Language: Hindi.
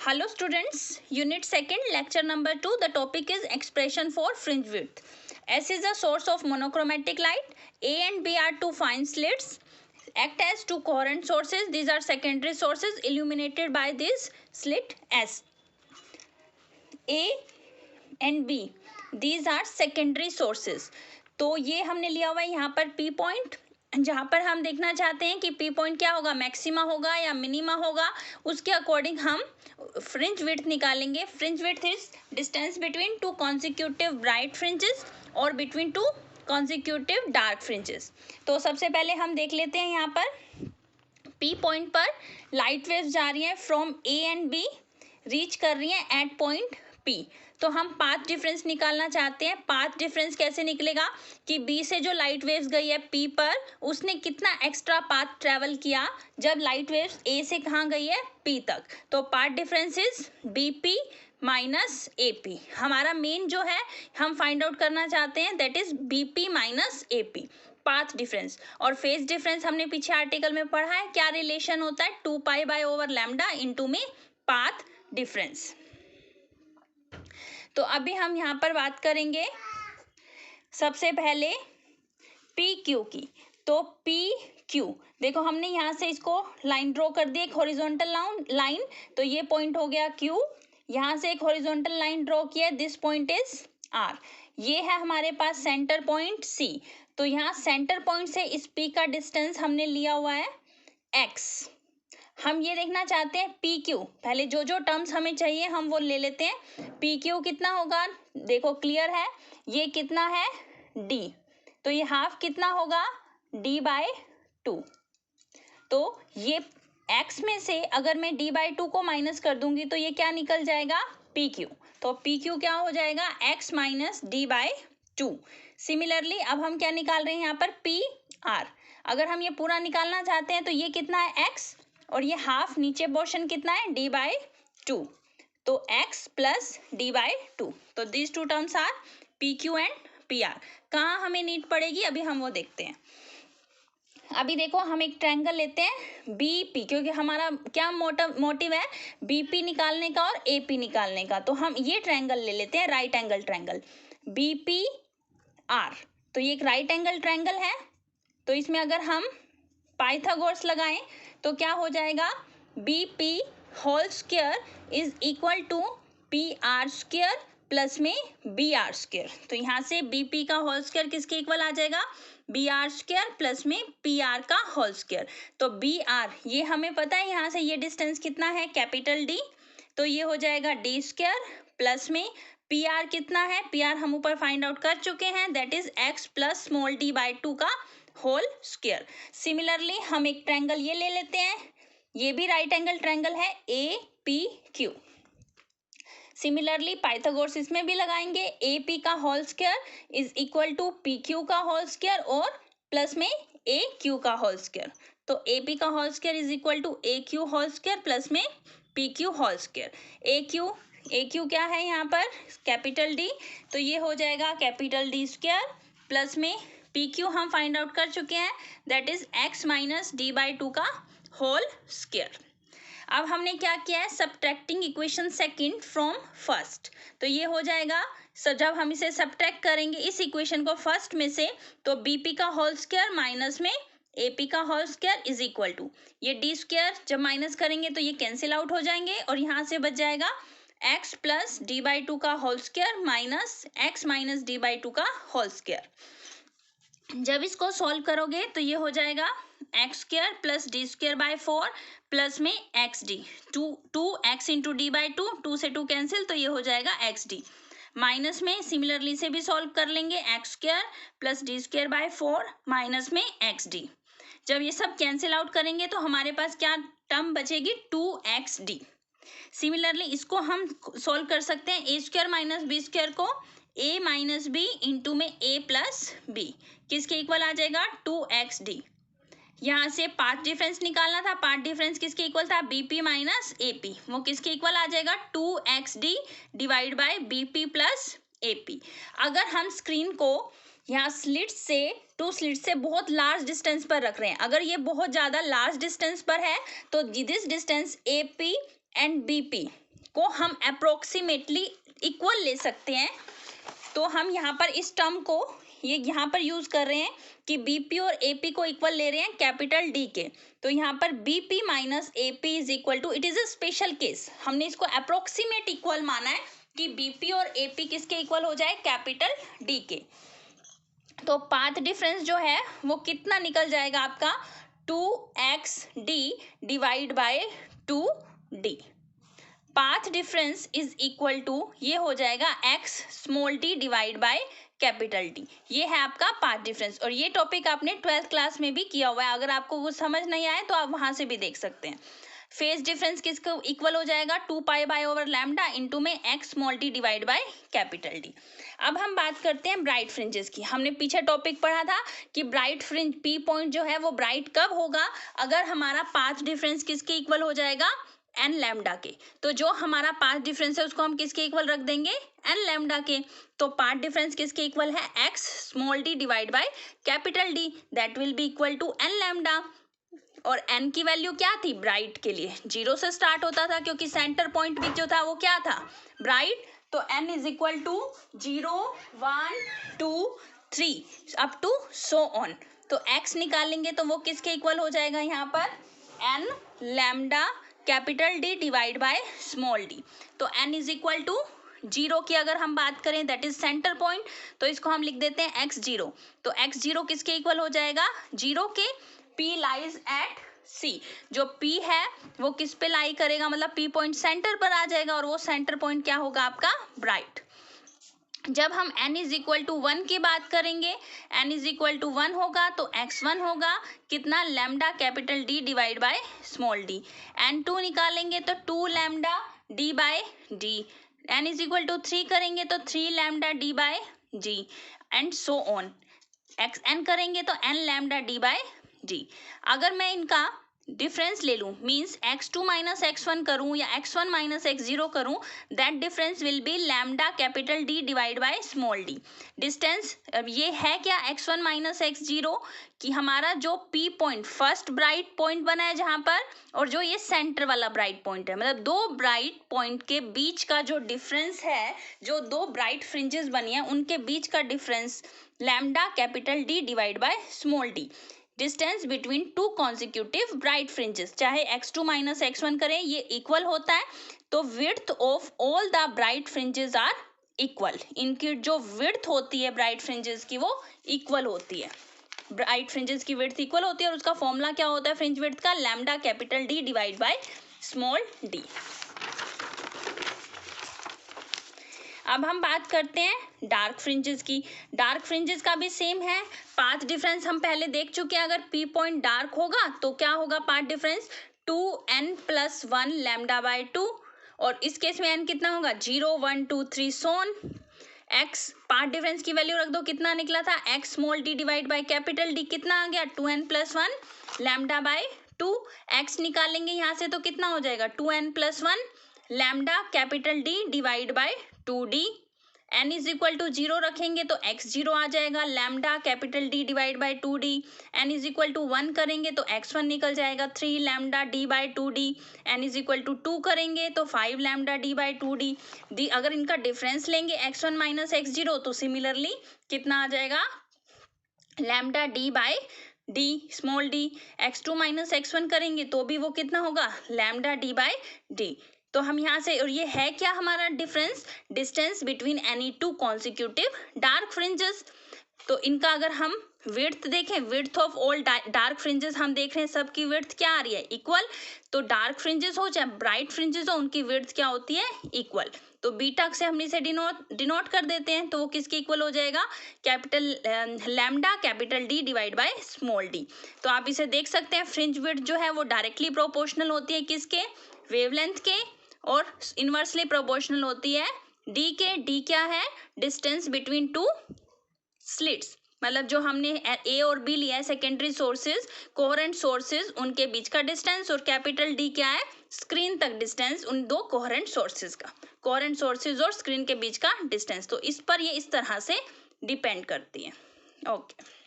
Hello students, unit 2nd, lecture number 2. The topic is expression for fringe width. S is a source of monochromatic light. A and B are two fine slits. Act as two coherent sources. These are secondary sources illuminated by this slit S. A and B, these are secondary sources. तो ये हमने लिया हुआ है यहाँ पर P पॉइंट, जहाँ पर हम देखना चाहते हैं कि P पॉइंट क्या होगा, मैक्सिमा होगा या मिनिमा होगा, उसके अकॉर्डिंग हम फ्रिंज विड्थ निकालेंगे. Fringe width is distance between two consecutive bright fringes और between two consecutive dark fringes. तो सबसे पहले हम देख लेते हैं यहाँ पर P पॉइंट पर लाइट वेव्स जा रही हैं from A and B, reach कर रही हैं एट पॉइंट P. तो हम पाथ डिफरेंस निकालना चाहते हैं. पाथ डिफरेंस कैसे निकलेगा कि B से जो लाइट वेव्स गई है P पर, उसने कितना एक्स्ट्रा पाथ ट्रेवल किया जब लाइट वेव्स A से कहाँ गई है P तक. तो path difference is BP minus AP. हमारा मेन जो है हम फाइंड आउट करना चाहते हैं that is BP minus AP, path difference. और फेज डिफरेंस हमने पीछे आर्टिकल में पढ़ा है, क्या रिलेशन होता है 2π/λ इनटू में पाथ डिफरेंस. तो अभी हम यहाँ पर बात करेंगे सबसे पहले PQ की. तो PQ देखो, हमने यहाँ से इसको लाइन ड्रॉ कर दी, एक हॉरिजॉन्टल लाइन. तो ये पॉइंट हो गया Q. यहाँ से एक हॉरिजॉन्टल लाइन ड्रॉ किया, दिस पॉइंट इज R. ये है हमारे पास सेंटर पॉइंट C. तो यहाँ सेंटर पॉइंट से इस P का डिस्टेंस हमने लिया हुआ है X. हम ये देखना चाहते हैं PQ. पहले जो जो टर्म्स हमें चाहिए हम वो ले लेते हैं. PQ कितना होगा, देखो क्लियर है, ये कितना है D. तो ये हाफ कितना होगा D/2. तो ये X में से अगर मैं D/2 को माइनस कर दूंगी तो ये क्या निकल जाएगा PQ. तो PQ क्या हो जाएगा X माइनस D/2. सिमिलरली अब हम क्या निकाल रहे हैं यहाँ पर PR. अगर हम ये पूरा निकालना चाहते हैं तो ये कितना है X और ये हाफ नीचे पोर्शन कितना है D/2. तो X प्लस D/2. तो these two terms are PQ and PR. कहाँ हमें नीड पड़ेगी अभी हम वो देखते हैं. अभी देखो हम एक ट्रायंगल लेते हैं BP, क्योंकि हमारा क्या मोटिव है BP निकालने का और AP निकालने का. तो हम ये ट्रायंगल ले लेते हैं, राइट एंगल ट्रायंगल BPR. तो ये एक राइट एंगल ट्रायंगल है. तो इसमें अगर हम पाइथागोरस लगाएं तो क्या हो जाएगा, BP whole square is equal to PR square plus में BR स्क्वायर. तो यहाँ से BP का होल स्क्वायर किसके इक्वल आ जाएगा, BR स्क्वायर प्लस में PR का होल स्क्वायर. तो BR ये हमें पता है, यहाँ से ये डिस्टेंस कितना है कैपिटल D. तो ये हो जाएगा D स्क्वायर प्लस में PR कितना है, PR हम ऊपर फाइंड आउट कर चुके हैं, that is X plus small D/2 का होल स्क्वायर. सिमिलरली हम एक ट्रायंगल ये ले लेते हैं, ये भी राइट एंगल ट्रायंगल है APQ. सिमिलरली पाइथागोरस इसमें भी लगाएंगे, AP का whole square is equal to PQ का होल स्क्वायर और प्लस में AQ का होल स्क्वायर. तो AP का whole square is equal to AQ whole square plus में PQ होल स्क्वायर. AQ क्या है यहाँ पर कैपिटल D. तो ये हो जाएगा कैपिटल D स्क्वायर प्लस में PQ हम फाइंड आउट कर चुके हैं, that is X minus D/2 का होल स्क्वायर. अब हमने क्या किया है, subtracting equation second from first. तो ये हो जाएगा, जब हम इसे सब्ट्रैक्ट करेंगे इस इक्वेशन को फर्स्ट में से, तो BP का होल स्क्वायर माइनस में AP का whole square is equal to ये D स्क्वायर जब माइनस करेंगे तो ये कैंसिल आउट हो जाएंगे और यहाँ से बच जाएगा X प्लस D/2 का whole square minus X minus D/2 का होल स्क्वायर. जब इसको सॉल्व करोगे तो ये हो जाएगा X square plus D square by 4 plus में XD. 2x इंटू D/2, 2 से 2 कैंसिल, तो ये हो जाएगा XD. माइनस में सिमिलरली से भी सॉल्व कर लेंगे, X square plus D square by 4 minus में XD. जब ये सब कैंसिल आउट करेंगे तो हमारे पास क्या टर्म बचेगी 2XD. सिमिलरली इसको हम सॉल्व कर सकते हैं, A square minus B square को A माइनस B इंटू में A प्लस B किसके इक्वल आ जाएगा 2XD. यहाँ से पाथ डिफरेंस निकालना था, पाथ डिफरेंस किसके इक्वल था BP माइनस AP, वो किसके इक्वल आ जाएगा 2XD divide bye BP plus AP. अगर हम स्क्रीन को यहाँ टू स्लिट से बहुत लार्ज डिस्टेंस पर रख रहे हैं, अगर ये बहुत ज़्यादा लार्ज डिस्टेंस पर है तो this distance AP and BP को हम अप्रोक्सीमेटली इक्वल ले सकते हैं। तो हम यहाँ पर इस टर्म को ये यहाँ पर यूज कर रहे हैं कि बीपी और एपी को इक्वल ले रहे हैं कैपिटल डी के। तो यहाँ पर BP minus AP is equal to, it is a special case, हमने इसको अप्रोक्सीमेट इक्वल माना है कि बीपी और एपी किसके इक्वल हो जाए, कैपिटल डी के। तो पाथ डिफरेंस जो है वो कितना निकल जाएगा आपका, 2xd divide by 2d। Path difference is equal to, ये हो जाएगा x small t divide by capital T. ये है आपका पाथ डिफरेंस, और ये टॉपिक आपने 12th क्लास में भी किया हुआ है। अगर आपको वो समझ नहीं आए तो आप वहां से भी देख सकते हैं। फेज डिफरेंस किसको इक्वल हो जाएगा, 2 pi by over lambda into में x small t divide by capital D. अब हम बात करते हैं ब्राइट फ्रिंजेस की। हमने पीछे टॉपिक पढ़ा था कि ब्राइट फ्रिंज पी पॉइंट जो है वो ब्राइट कब होगा, अगर हमारा पाथ डिफरेंस किसके इक्वल हो जाएगा, एन लैम्डा के। तो जो हमारा पाथ डिफरेंस है उसको हम किसके इक्वल रख देंगे, एन लैम्डा के। तो पाथ डिफरेंस किसके इक्वल है, x small d divide by capital D, that will be equal to n lambda. और n की वैल्यू क्या थी, ब्राइट के लिए 0 से स्टार्ट होता था क्योंकि सेंटर पॉइंट भी जो था वो क्या था, ब्राइट। तो n is equal to 0 1 2 3 up to so on. तो x निकालेंगे तो वो किसके इक्वल हो जाएगा, यहाँ पर n lambda capital D divide by small D. तो n इज इक्वल टू 0 की अगर हम बात करें दैट इज सेंटर पॉइंट, तो इसको हम लिख देते हैं x0। तो x0 किसके इक्वल हो जाएगा, 0 के। P लाइज एट C, जो P है वो किस पे लाई करेगा, मतलब P पॉइंट सेंटर पर आ जाएगा, और वो सेंटर पॉइंट क्या होगा आपका, ब्राइट। जब हम n इज इक्वल टू 1 की बात करेंगे, n इज इक्वल टू 1 होगा तो x1 होगा कितना, lambda capital D divide by small d। n2 निकालेंगे तो 2 lambda d by d। n is equal to 3 करेंगे तो 3 lambda d by g and so on. xn करेंगे तो n lambda d by d। अगर मैं इनका डिफरेंस ले लूं, मींस x2 माइनस x1 करूं या x1 माइनस x0 करूं, that difference will be lambda capital D divide by small d। Distance ये है क्या, x1 माइनस x0, कि हमारा जो P point first bright point बना है जहां पर, और जो ये सेंटर वाला ब्राइट पॉइंट है, मतलब दो ब्राइट पॉइंट के बीच का जो डिफरेंस है, जो दो ब्राइट फ्रिंजेस बनी है उनके बीच का difference lambda capital D divide by small d। Distance between two consecutive bright fringes, चाहे x2 माइनस x1 करें, ये इक्वल होता है। तो width of all the bright fringes are equal, इनकी जो विड्थ होती है ब्राइट फ्रिंजेस की वो इक्वल होती है। ब्राइट फ्रिंजेस की विड्थ इक्वल होती है और उसका फॉर्मूला क्या होता है फ्रिंज विड्थ का, lambda capital D divide by small d। अब हम बात करते हैं डार्क फ्रिंजेस की। डार्क फ्रिंजेस का भी सेम है, पाथ डिफरेंस हम पहले देख चुके हैं। अगर P पॉइंट डार्क होगा तो क्या होगा path difference, 2n plus 1 lambda by 2, और इस केस में n कितना होगा, 0 1 2 3 सोन। x पाथ डिफरेंस की वैल्यू रख दो, कितना निकला था, x small d divide by capital D, कितना आ गया, 2n plus 1 lambda by 2। x निकालेंगे यहाँ से तो कितना हो जाएगा, 2n plus 1 lambda capital D divide by 2d। n is equal to 0 रखेंगे तो x0 आ जाएगा, lambda capital D divide by 2d। n is equal to 1 करेंगे तो x1 निकल जाएगा, 3 lambda d by 2d। n is equal to 2 करेंगे तो 5 लैम्डा d बाय 2d। अगर इनका डिफरेंस लेंगे x1 माइनस x0 तो सिमिलरली कितना आ जाएगा, lambda d by d small d। x2 minus x1 करेंगे तो भी वो कितना होगा, लैम्डा d बाय d। तो हम यहाँ से, और ये है क्या हमारा difference, distance between any two consecutive dark fringes. तो इनका अगर हम विड्थ देखें, width of all dark fringes हम देख रहे हैं सबकी विड्थ क्या आ रही है, इक्वल। तो डार्क फ्रिंजेस हो चाहे ब्राइट फ्रिंजेस हो, उनकी विड्थ क्या होती है, इक्वल। तो बीटा से हम इसे डिनोट कर देते हैं, तो वो किसके इक्वल हो जाएगा, capital lambda capital D divide by small d। तो आप इसे देख सकते हैं, फ्रिंज विड्थ जो है वो डायरेक्टली प्रोपोर्शनल होती है किसके, वेवलेंथ के, और इनवर्सली प्रोपोर्शनल होती है d के। d क्या है, डिस्टेंस बिटवीन टू स्लिट्स, मतलब जो हमने A और B लिया है सेकेंडरी सोर्सेज, कोहेरेंट सोर्सेज, उनके बीच का डिस्टेंस। और कैपिटल D क्या है, स्क्रीन तक डिस्टेंस उन दो कोहेरेंट सोर्सेज का, कोहेरेंट सोर्सेज और स्क्रीन के बीच का डिस्टेंस। तो इस पर ये इस तरह से डिपेंड करती है। ओके।